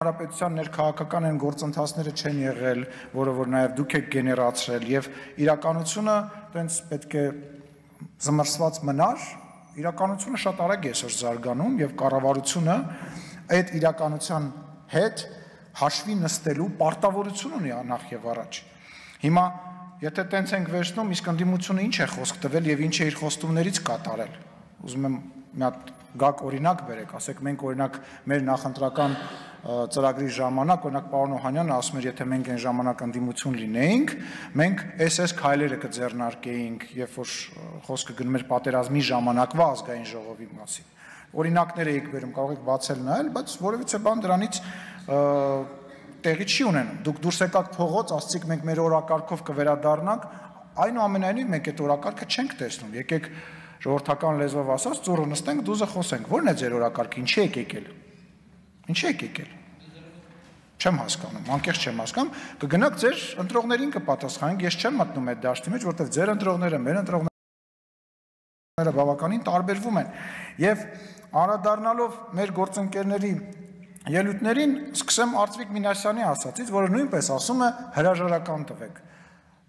Հանրապետության ներքաղաքական են գործընթացները չեն եղել, որը որ նաև դուք եք գեներացրել եւ իրականությունը տենց պետք է զմռսված մնար, իրականությունը շատ արագ է այսօր զարգանում եւ կառավարությունը այդ իրականության հետ հաշվի նստելու պարտավորություն ունի նախ եւ առաջ։ Հիմա եթե տենց ենք վերցնում, իսկ ընդդիմությունը ինչ է խոսք տվել եւ ինչ է իր խոստումներից կատարել։ Ուզում եմ մի հատ գակ օրինակ բերեք, ասեք մենք օրինակ մեր նախընտրական ծրագրի ժամանակ, օրինակ պարոն Օհանյանը ասում էր, եթե մենք այն ժամանակ ընդդիմություն լինեինք, մենք SS քայլերը կձեռնարկեինք, երբ որ խոսքը գնում էր պատերազմի ժամանակվա ազգային ժողովի մասին։ Օրինակներ եք բերում, կարող եք բացել նայել, բայց որևիցե բան դրանից տեղի չի ունենում։ Դուք դուրս եկաք փողոց, ասացիք մենք մեր օրակարգով կվերադառնանք, այնուամենայնիվ մենք այդ օրակարգը չենք տեսնում։ Եկեք ժողովրդական լեզվով ասած, ծուռը նստենք, դուզը խոսենք։ Ո՞րն է ձեր օրակարգը, ինչի եք եկել։ Ինչի եք եկել։ Չեմ հասկանում, անկեղծ չեմ հասկանում, կգնաք ձեր ընտրողներին կպատասխանենք, ես չեմ մտնում այդ դաշտի մեջ, որտեղ ձեր ընտրողները, մեր ընտրողները բավականին տարբերվում են։ Եվ անդրադառնալով մեր գործընկերների ելույթներին, սկսեմ Արծվիկ Մինասյանի ասածից, որը նույնպես ասում է հրաժարական տվեք։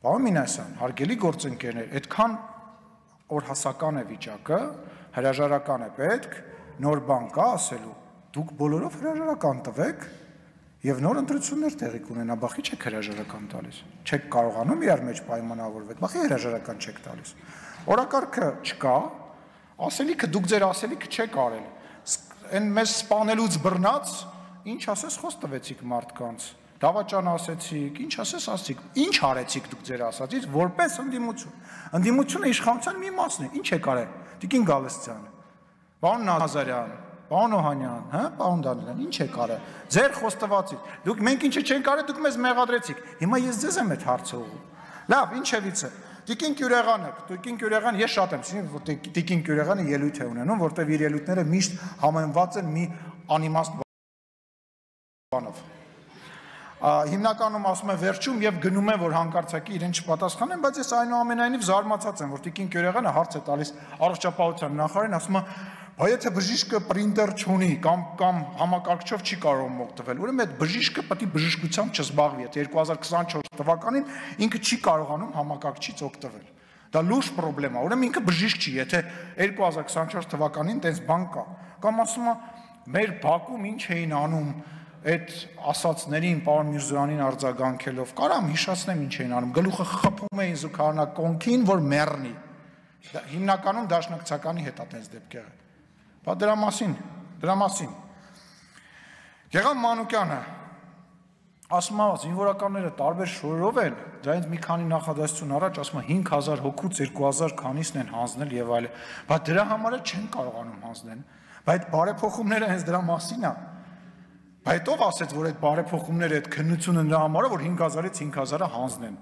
Պարոն Մինասյան, հարգելի գործընկերներ, այդքան օրհասական է վիճակը, հրաժարական է պետք, նոր բան կա ասելու, դուք բոլորով հրաժարական տվեք եւ նոր ընտրություններ տեղի կունենա, բախի չեք հրաժարական տալիս։ Չեք կարողանում իրար մեջ պայմանավորվել, բախի հրաժարական չեք տալիս։ Օրակարգը չկա, ասելիքը դուք ձեր ասելիքը չեք արել։ Այն մեզ սպանելուց բռնած, ինչ ասես խոս տվեցիք մարդկանց, դավաճան ասեցիք, ինչ ասես ասեցիք, ինչ արեցիք դուք ձեր ասածից, որպես ընդդիմություն։ Ընդդիմությունը իշխանության մի մասն է, ինչ եք արել։ Տիկին Գալստյան, պարոն Նազարյան, պարոն Օհանյան, հա, պարոն Դանիելյան, ինչ եք արել։ Ձեր խոստվածից։ Դուք մենք ինչը չենք արել, դուք մեզ մեղադրեցիք։ Հիմա ես ձեզ եմ այդ հարցը ուղղում։ Լավ, ինչևից է։ Տիկին Կյուրեղանը, ես շատ եմ սիրում, որ Տիկին Կյուրեղանը ելույթ է ունենում, որտեղ իր ելույթները միշտ համեմված են մի անիմաստ բանով։ Հիմնականում ասում է վերջում եւ գնում է, որ հանկարծակի իրեն չպատասխանեն, բայց ես այնուամենայնիվ զարմացած եմ, որ Տիկին Կյուրեղանը հարց է տալիս առողջապահության նախարարին, ասում է, բայց եթե բժիշկը պրինտեր չունի կամ համակարգչով չի կարող օգտվել, ուրեմն այդ բժիշկը պետք է բժշկությամբ չզբաղվի, եթե 2024 թվականին ինքը չի կարողանում համակարգչից օգտվել։ Դա լուրջ խնդրեմ է, ուրեմն ինքը բժիշկ չի, եթե 2024 թվականին տես բան կա։ Կամ ասում է, մեր Բաքում ինչ էին անում այդ ասածներին պարոն Միրզոյանին արձագանքելով, կարամ հիշացնեմ ինչ էին անում, գլուխը խփում էին զուգահեռնակոնքին, որ մեռնի։ Հիմնականում դաշնակցականի հետ է տես դեպքերը։ Բա դրա մասին։ Գեղամ Մանուկյանը ասում է, զինվորականները տարբեր շորերով են, դրանից մի քանի նախադասություն առաջ ասում է 5000 հոգուց 2000 քանիսն են հանձնել եւ այլն։ Բա դրա համար չեն կարողանում հանձնել։ Բայց բարեփոխումները հենց դրա մասին է։ Բայց ով ասեց, որ այդ բարեփոխումները, այդ քննությունը նրա համար է, որ 5000-ից 5000-ը հանձնեն։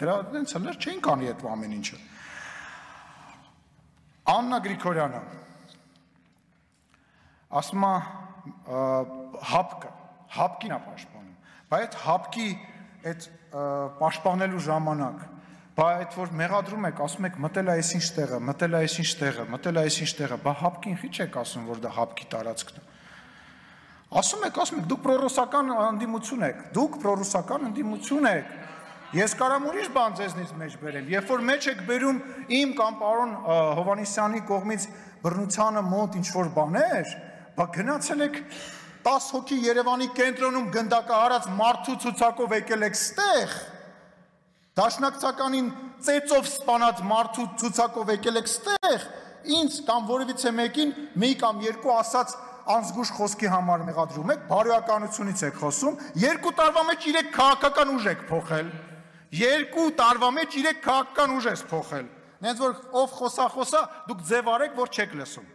Դրա դենց հլեր չեն կանի այդ ամեն ինչը։ Աննա Գրիգորյանը ասում է հապկին է պաշտպանում, բայց հապկի այդ պաշտպանելու ժամանակ, բայց այդ որ մեղադրում եք, ասում եք մտել է այսինչ տեղը, բա հապկին խի չեք ասում, որ դա հապկի տարածքն է։ Ասում եք, դուք պրոռուսական ընդդիմություն եք, Ես կարամ ուրիշ բան ձեզնից մեջ բերել, երբ որ մեջ եք բերում իմ կամ պարոն Հովհաննիսյանի կողմից բռնությանը մոտ ինչ-որ բաներ, բա գնացել եք 10 հոգի Երևանի կենտրոնում գնդակահարած մարդու ցուցակով եկել եք ստեղ, դաշնակցականին ծեծով սպանած մարդու ցուցակով եկել եք ստեղ, ինձ կամ որևիցե մեկին մի կամ երկու ասած անզգուշ խոսքի համար մեղադրում եք, բարոյականությունից եք խոսում, 2 տարվա մեջ 3 քաղաքական ուժ եք փոխել, 2 տարվա մեջ 3 քաղաքական ուժ ես փոխել, նենց որ ով խոսա, դուք ձև արեք, որ չեք լսում։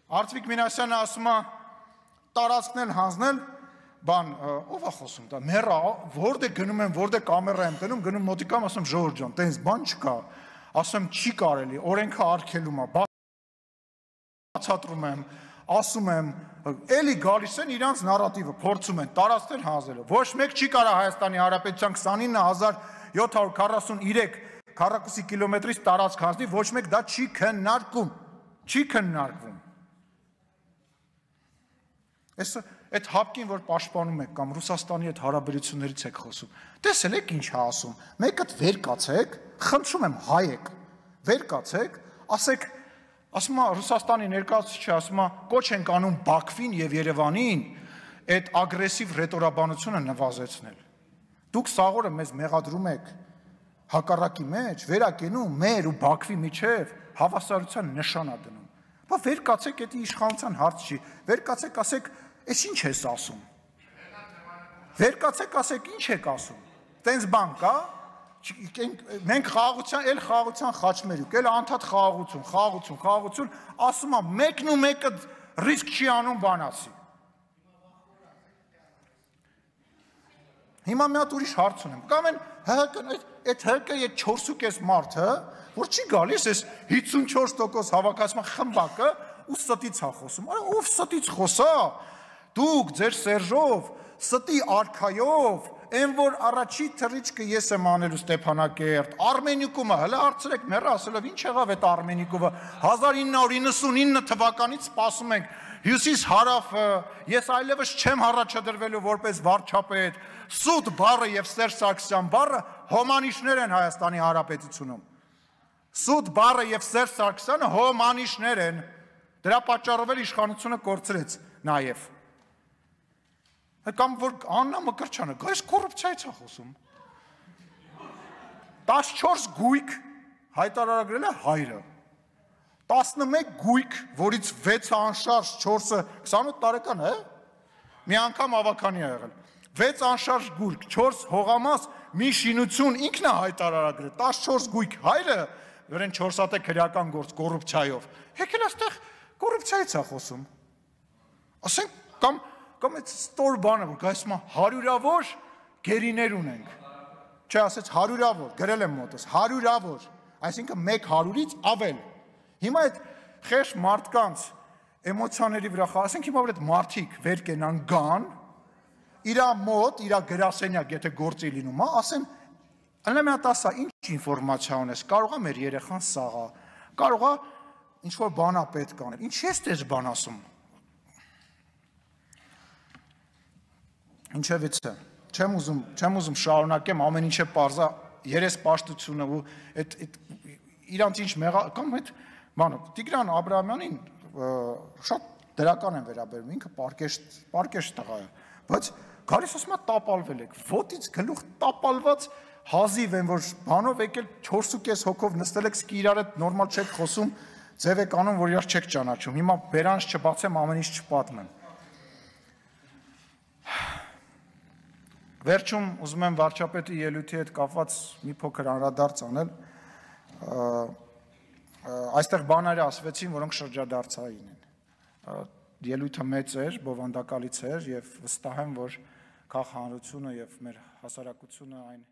Արծվիկ Մինասյանը ասում է, տարածքն էլ հանձնել, բան, ով է խոսում, դա մեռա, որտե գնում եմ, որտե կամերա եմ տնում, գնում մոտիկամ, ասում Ժողովուրդ ջան, տենց բան չկա, ասում չի կարելի, օրենքը արգելում է, բացատրում եմ, ասում եմ, էլի գալիս են իրանց նարատիվը, փորձում են, տարածքներ հանձնելու, ոչ մեկ չի կարա Հայաստանի Հանրապետության 29743 քառակուսի կիլոմետրից տարածք հանձնի, ոչ մեկ դա չի քննարկվում։ Այդ հապկին, որ պաշտպանում եք կամ Ռուսաստանի հետ հարաբերություններից եք խոսում, տեսել եք ինչ է ասում։ Մեկը վեր կացեք, խնդրում եմ հայեք, վեր կացեք, ասեք, ասում է Ռուսաստանի ներկայացուցիչը ասում է կոչ ենք անում Բաքվին եւ Երևանին այդ ագրեսիվ ռետորաբանությունը նվազեցնել։ Դուք սաղորը մեզ մեղադրում եք հակառակի մեջ, վերակենում մեր ու Բաքվի միջև հավասարության նշան է դնում։ Բա վեր կացեք, դա իշխանության հարց չի։ Վեր կացեք, ասեք, «Էս ինչ ես ասում»։ Վեր կացեք, ասեք, ինչ եք ասում։ Տենց բան կա, մենք խաղաղության խաչմերուկ, էլ անդադ խաղաղություն, ասում է մեկն ու մեկը ռիսկ չի անում բանասի։ Հիմա մի հատ ուրիշ հարց ունեմ, կամ այդ ՀԿ-ի 4.5 մարդը, որ չի գալիս այս 54% հավաքացման խմբակը ու ստից է խոսում, ով ստից խոսա, դուք ձեր Սերժով, ստի արքայով, Այն որ առաջի թռիչքը ես եմ անելու Ստեփանակերտ, Արմենիկումը, հələ հարցրեք մեռը ասելով ինչ եղավ այդ Արմենիկումը 1999 թվականից սպասում ենք Հյուսիս հարավը, ես այլևս չեմ առաջադրվելու որպես վարչապետ, սուտ բառը եւ Սերժ Սարգսյան բառը հոմանիշներ են Հայաստանի Հանրապետությունում։ Սուտ բառը եւ Սերժ Սարգսյանը հոմանիշներ են։ Դրա պատճառով էլ իշխանությունը կորցրեց նաեւ։ Կամ որ Աննա Մկրտչյանը, գայս կոռուպցիայից է խոսում։ 14 գույք հայտարարագրել է հայրը։ 11 գույք, որից 6-ը անշարժ, 4-ը 28 տարեկան է, մի անգամ ավականի է եղել։ 6 անշարժ գույք, 4 հողամաս, մի շինություն ինքն է հայտարարագրել, 14 գույք հայրը, որեն 4 հատ է քրեական գործ կոռուպցիայով։ Եկել այստեղ կոռուպցիայից է խոսում։ Ասենք կամ այդ ստոր բանը, որ գայս մա հարյուրավոր գերիներ ունենք, չէ ասեց հարյուրավոր, գրել եմ մոտս, հարյուրավոր, այսինքն 100-ից ավել, հիմա այդ խեղճ մարդկանց էմոցիաների վրա ասենք հիմա որ այդ մարդիկ վեր կենան գան, իրա մոտ, իրա գրասենյակ, եթե գործի լինում, ասեն, անեմ հատ ասա, ինչ ինֆորմացիա ունես, կարող է մեր երեխան սաղա, կարող է ինչ-որ բանա պետք անել, ինչ ես տես բան ասում, Ինչևից է, չեմ ուզում շարունակեմ, ամեն ինչ է պարզա երեսպաշտությունը ու իրանց ինչ կամ այդ բանը, Տիգրան Աբրահամյանին շատ դրական են վերաբերում, ինքը պարկեշտ տղա է, բայց գալիս ասում է տապալվել եք, ոտից գլուխ տապալված հազիվ են, որ բանով եկել 4.5 հոգով նստել եք, սկի իրար հետ նորմալ չեք խոսում, ձև եք անում, որ իրար չեք ճանաչում, հիմա բերանց չբացեմ, ամեն ինչ չպատմեմ։ Վերջում ուզում եմ վարչապետի ելույթի հետ կապված մի փոքր անդրադարձ անել, այստեղ բաներ ասվեցին, որոնք շրջադարձային են, ելույթը մեծ էր, բովանդակալից էր և վստահ եմ, որ քաղաքականությունը և մեր հասարակությունը այն